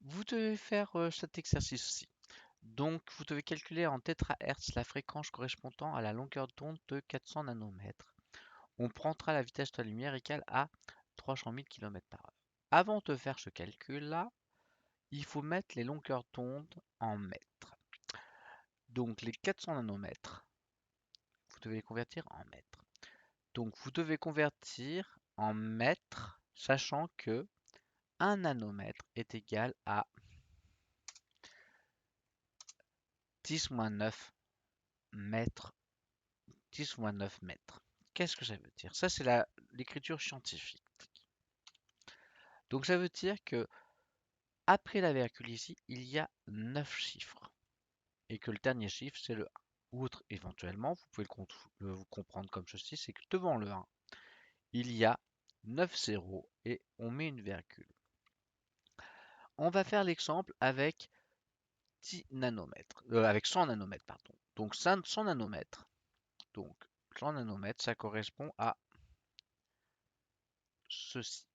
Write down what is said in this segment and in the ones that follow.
Vous devez faire cet exercice-ci. Donc, vous devez calculer en tétrahertz la fréquence correspondant à la longueur d'onde de 400 nanomètres. On prendra la vitesse de la lumière égale à 300 000 km par heure. Avant de faire ce calcul-là, il faut mettre les longueurs d'onde en mètres. Donc, les 400 nanomètres, vous devez les convertir en mètres. Donc, vous devez convertir en mètres, sachant que 1 nanomètre est égal à 10-9 mètres, 10-9 mètres. Qu'est-ce que ça veut dire? Ça, c'est l'écriture scientifique. Donc, ça veut dire que après la virgule ici, il y a 9 chiffres. Et que le dernier chiffre, c'est le 1. Outre, éventuellement, vous pouvez vous comprendre comme ceci, c'est que devant le 1, il y a 9 zéros et on met une virgule. On va faire l'exemple avec 10 nanomètres, avec 100 nanomètres, pardon. Donc 100 nanomètres. Donc 100 nanomètres, ça correspond à ceci.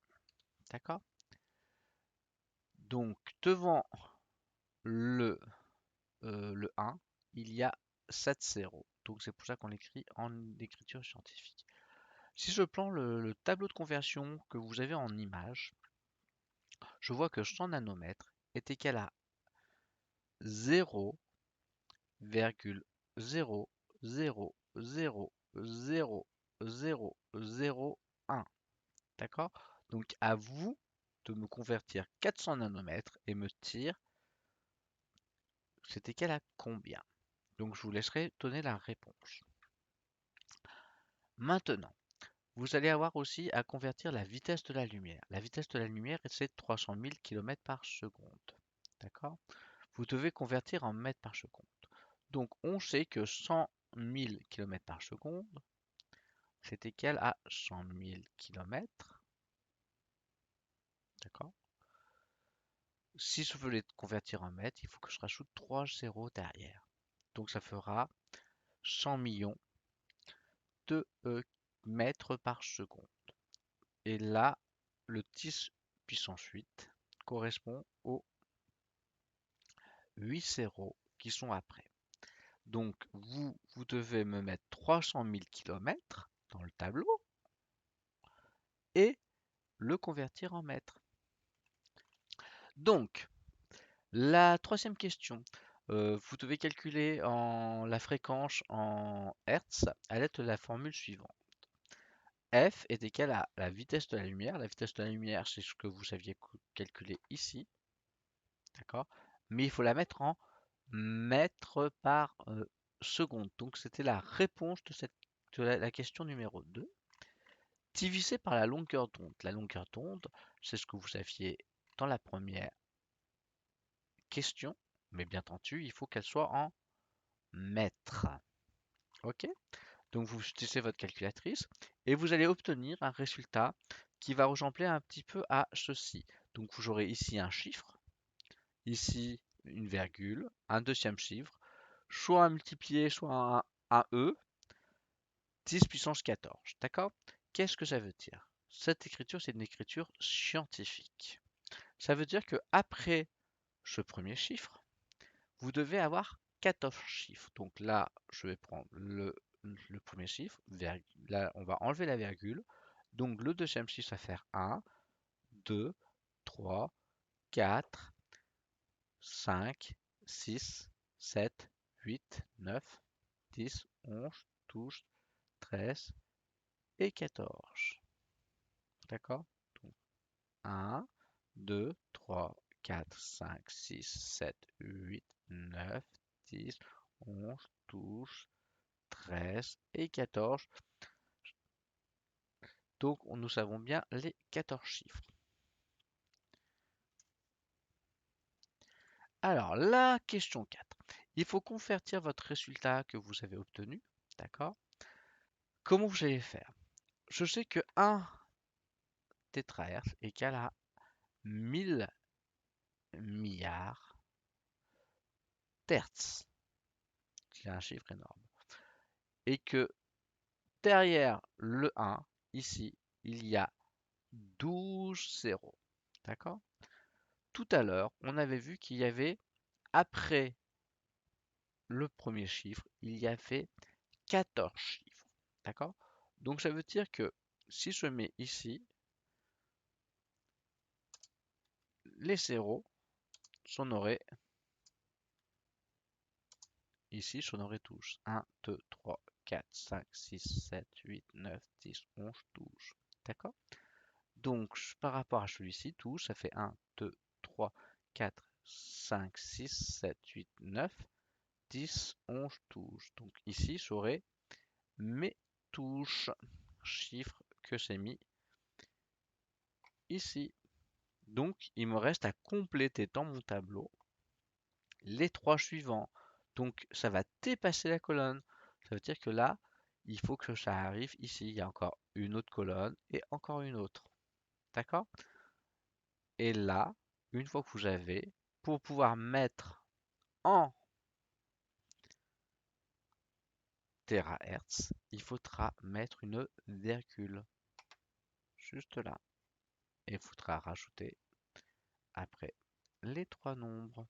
D'accord? Donc devant le, le 1, il y a 7 zéros. Donc c'est pour ça qu'on l'écrit en écriture scientifique. Si je prends le tableau de conversion que vous avez en image, je vois que 100 nanomètres est égal à 0,000000001. D'accord? Donc à vous de me convertir 400 nanomètres et me dire c'est égal à combien. Donc je vous laisserai donner la réponse. Maintenant, vous allez avoir aussi à convertir la vitesse de la lumière. La vitesse de la lumière, c'est 300 000 km par seconde. D'accord? Vous devez convertir en mètres par seconde. Donc on sait que 100 000 km par seconde, c'est égal à 100 000 km. D'accord? Si je veux les convertir en mètres, il faut que je rajoute 3 zéros derrière. Donc ça fera 100 millions de mètres par seconde. Et là, le 10 puissance 8 correspond aux 8 zéros qui sont après. Donc vous devez me mettre 300 000 km dans le tableau et le convertir en mètres. Donc, la troisième question, vous devez calculer la fréquence en Hertz à l'aide de la formule suivante. F est égal à la vitesse de la lumière. La vitesse de la lumière, c'est ce que vous aviez calculé ici. D'accord? Mais il faut la mettre en mètres par seconde. Donc, c'était la réponse de la question numéro 2, divisé par la longueur d'onde. La longueur d'onde, c'est ce que vous aviez dans la première question, mais bien entendu, il faut qu'elle soit en mètres. Ok? Donc vous utilisez votre calculatrice et vous allez obtenir un résultat qui va ressembler un petit peu à ceci. Donc vous aurez ici un chiffre, ici une virgule, un deuxième chiffre, soit un multiplié, soit un E, 10 puissance 14. D'accord? Qu'est-ce que ça veut dire? Cette écriture, c'est une écriture scientifique. Ça veut dire que après ce premier chiffre, vous devez avoir 14 chiffres. Donc là, je vais prendre le premier chiffre, là, on va enlever la virgule. Donc le deuxième chiffre, ça va faire 1, 2, 3, 4, 5, 6, 7, 8, 9, 10, 11, 12, 13 et 14. D'accord? Donc 1, 2, 3, 4, 5, 6, 7, 8, 9, 10, 11, 12, 13 et 14. Donc nous savons bien les 14 chiffres. Alors, la question 4. Il faut convertir votre résultat que vous avez obtenu. D'accord? Comment vous allez faire? Je sais que 1 tétrahertz égale à 1000 milliards d'hertz. C'est un chiffre énorme. Et que derrière le 1, ici, il y a 12 zéros. D'accord? tout à l'heure, on avait vu qu'il y avait, après le premier chiffre, il y avait 14 chiffres. D'accord? Donc ça veut dire que si je mets ici, les zéros, j'en aurai ici, j'en aurai tous. 1, 2, 3, 4, 5, 6, 7, 8, 9, 10, 11, 12. D'accord? Donc, par rapport à celui-ci, touche, ça fait 1, 2, 3, 4, 5, 6, 7, 8, 9, 10, 11, 12. Donc ici, j'aurai mes touches, chiffres que j'ai mis ici. Donc, il me reste à compléter dans mon tableau les trois suivants. Donc, ça va dépasser la colonne. Ça veut dire que là, il faut que ça arrive ici. Il y a encore une autre colonne et encore une autre. D'accord? Et là, une fois que vous avez, pour pouvoir mettre en terahertz, il faudra mettre une virgule juste là. Et il faudra rajouter après les trois nombres.